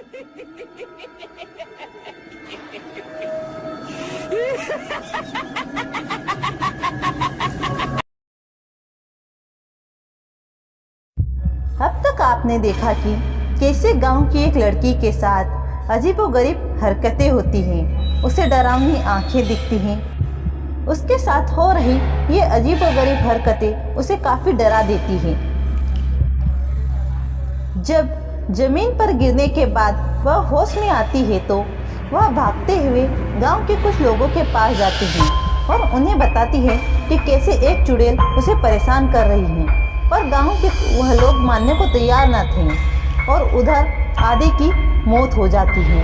अब तक आपने देखा कि कैसे गांव की एक लड़की के साथ अजीबोगरीब हरकतें होती हैं, उसे डरावनी आंखें दिखती हैं। उसके साथ हो रही ये अजीबोगरीब हरकतें उसे काफ़ी डरा देती हैं। जब जमीन पर गिरने के बाद वह होश में आती है तो वह भागते हुए गांव के कुछ लोगों के पास जाती है और उन्हें बताती है कि कैसे एक चुड़ैल उसे परेशान कर रही है। पर गांव के वह लोग मानने को तैयार न थे और उधर आदि की मौत हो जाती है।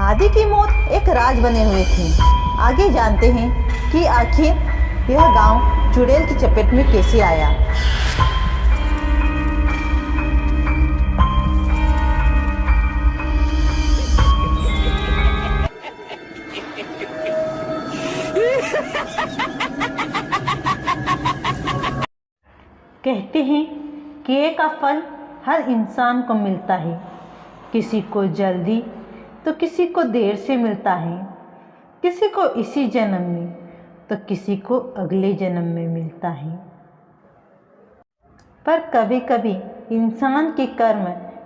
आदि की मौत एक राज बने हुए थी। आगे जानते हैं कि आखिर यह गांव चुड़ैल की चपेट में कैसे आया। कहते हैं कि एक का फल हर इंसान को मिलता है, किसी को जल्दी तो किसी को देर से मिलता है, किसी को इसी जन्म में तो किसी को अगले जन्म में मिलता है। पर कभी कभी इंसान के कर्म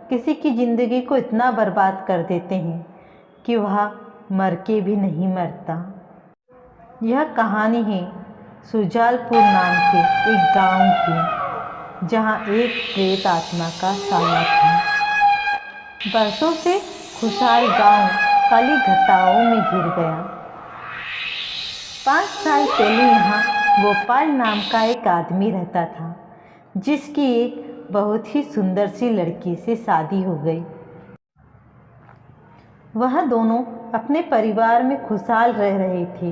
किसी की ज़िंदगी को इतना बर्बाद कर देते हैं कि वह मर के भी नहीं मरता। यह कहानी है सुजालपुर नाम के एक गांव की, जहां एक प्रेत आत्मा का साया था। बरसों से खुशहाल गांव काली घटाओं में घिर गया। 5 साल पहले यहाँ गोपाल नाम का एक आदमी रहता था, जिसकी एक बहुत ही सुंदर सी लड़की से शादी हो गई। वह दोनों अपने परिवार में खुशहाल रह रहे थे।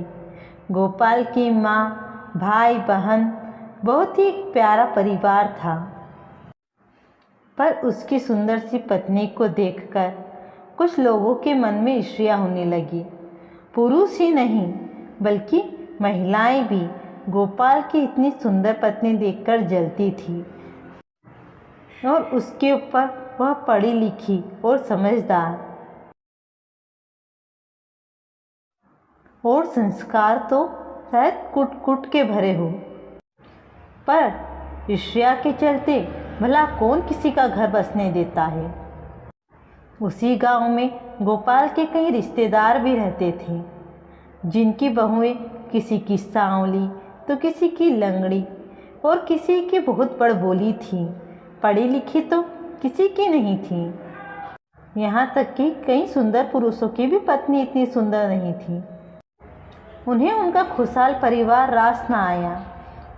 गोपाल की माँ, भाई बहन, बहुत ही प्यारा परिवार था। पर उसकी सुंदर सी पत्नी को देखकर कुछ लोगों के मन में ईर्ष्या होने लगी। पुरुष ही नहीं बल्कि महिलाएं भी गोपाल की इतनी सुंदर पत्नी देखकर जलती थी। और उसके ऊपर वह पढ़ी लिखी और समझदार और संस्कार तो शायद कुट कुट के भरे हो। पर ईर्ष्या के चलते भला कौन किसी का घर बसने देता है। उसी गांव में गोपाल के कई रिश्तेदार भी रहते थे, जिनकी बहुएं किसी की सांवली तो किसी की लंगड़ी और किसी की बहुत बड़बोली थी। पढ़ी लिखी तो किसी की नहीं थी। यहाँ तक कि कई सुंदर पुरुषों की भी पत्नी इतनी सुंदर नहीं थी। उन्हें उनका खुशहाल परिवार रास न आया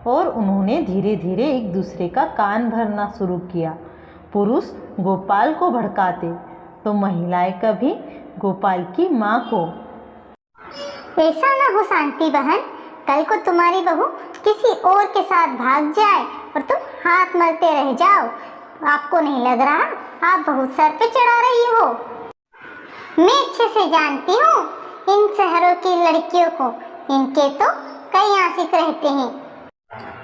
और उन्होंने धीरे धीरे एक दूसरे का कान भरना शुरू किया। पुरुष गोपाल को भड़काते तो महिलाएं कभी गोपाल की माँ को। ऐसा ना हो शांति बहन, कल को तुम्हारी बहू किसी और के साथ भाग जाए और तुम हाथ मलते रह जाओ। आपको नहीं लग रहा आप बहुत सर पे चढ़ा रही हो? मैं अच्छे से जानती हूँ इन शहरों की लड़कियों को। इनके तो कई आशिक रहते हैं।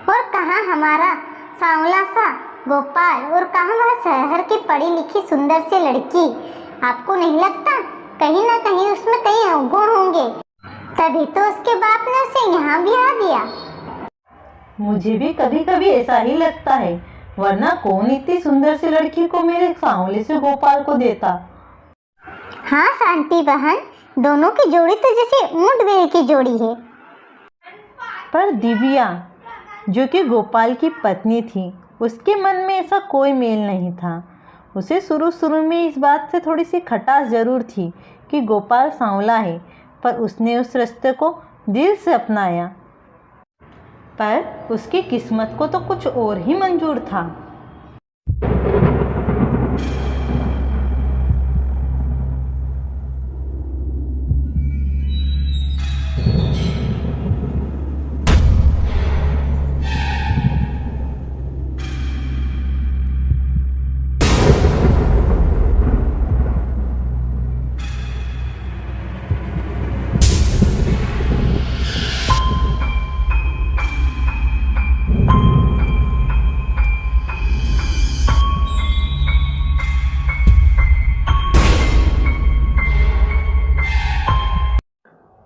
और कहाँ हमारा सांवला सा गोपाल और कहाँ वह शहर की पढ़ी लिखी सुंदर सी लड़की। आपको नहीं लगता कहीं ना कहीं उसमें कई अवगुण होंगे? तभी तो उसके बाप ने उसे यहाँ ब्याह दिया। मुझे भी कभी कभी ऐसा ही लगता है, वरना कौन इतनी सुंदर सी लड़की को मेरे सांवले से गोपाल को देता। हाँ शांति बहन, दोनों की जोड़ी तो जैसे ऊंट बैल की जोड़ी है। पर दिव्या जो कि गोपाल की पत्नी थी, उसके मन में ऐसा कोई मेल नहीं था। उसे शुरू शुरू में इस बात से थोड़ी सी खटास जरूर थी कि गोपाल सांवला है, पर उसने उस रिश्ते को दिल से अपनाया। पर उसकी किस्मत को तो कुछ और ही मंजूर था।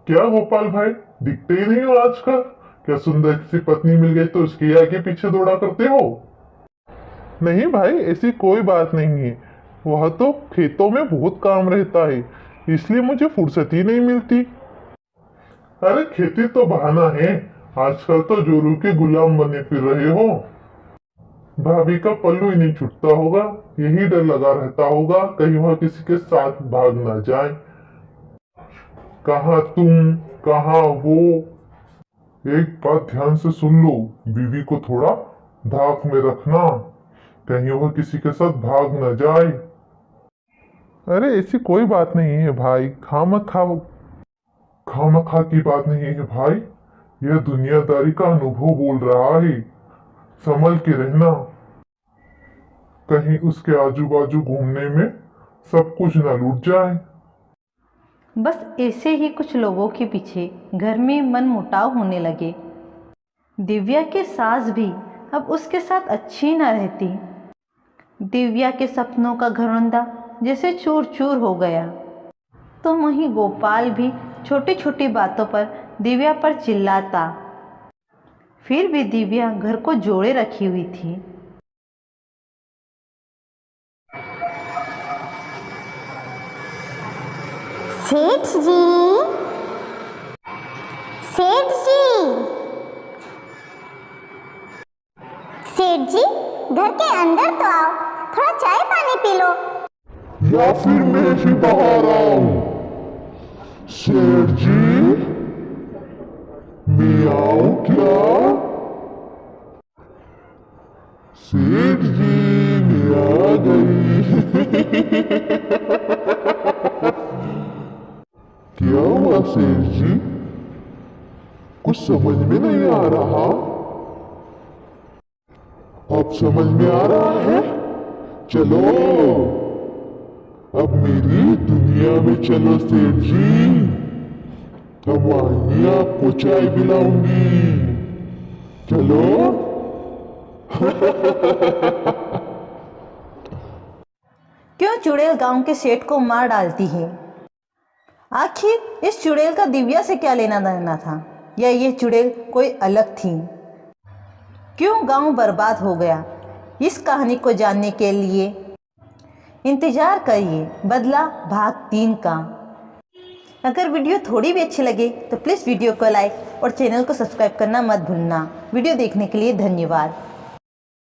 क्या गोपाल भाई, दिखते ही नहीं हो आजकल? क्या सुंदर सी पत्नी मिल गई तो उसके आगे पीछे दौड़ा करते हो? नहीं भाई, ऐसी कोई बात नहीं है। वह तो खेतों में बहुत काम रहता है, इसलिए मुझे फुर्सत ही नहीं मिलती। अरे खेती तो बहाना है, आजकल तो जोरू के गुलाम बने फिर रहे हो। भाभी का पल्लू ही नहीं छूटता होगा, यही डर लगा रहता होगा कहीं वह किसी के साथ भाग ना जाए। कहाँ तुम, कहाँ वो। एक बात ध्यान से सुन लो, बीवी को थोड़ा धाक में रखना, कहीं वह किसी के साथ भाग न जाए। अरे ऐसी कोई बात नहीं है भाई, खामखा की बात नहीं है भाई, यह दुनियादारी का अनुभव बोल रहा है। संभल के रहना, कहीं उसके आजू बाजू घूमने में सब कुछ न लूट जाए। बस ऐसे ही कुछ लोगों के पीछे घर में मनमुटाव होने लगे। दिव्या के सास भी अब उसके साथ अच्छी न रहती। दिव्या के सपनों का घरौंदा जैसे चूर चूर हो गया। तो वहीं गोपाल भी छोटी छोटी बातों पर दिव्या पर चिल्लाता। फिर भी दिव्या घर को जोड़े रखी हुई थी। सेठ जी, सेठ जी, सेठ जी, घर के अंदर तो आओ, थोड़ा चाय पानी पी लो। या फिर मैं ही बाहर आऊं? सेठ जी, मैं आऊं क्या? सेठ जी, मैं आ गई। क्या हुआ सेठ जी, कुछ समझ में नहीं आ रहा? अब समझ में आ रहा है? चलो अब मेरी दुनिया में चलो सेठ जी, अब वहीं आपको चाय पिलाऊंगी। चलो। क्यों चुड़ैल गांव के सेठ को मार डालती है? आखिर इस चुड़ैल का दिव्या से क्या लेना देना था, या ये चुड़ैल कोई अलग थी? क्यों गांव बर्बाद हो गया? इस कहानी को जानने के लिए इंतजार करिए बदला भाग 3 का। अगर वीडियो थोड़ी भी अच्छी लगे तो प्लीज़ वीडियो को लाइक और चैनल को सब्सक्राइब करना मत भूलना। वीडियो देखने के लिए धन्यवाद।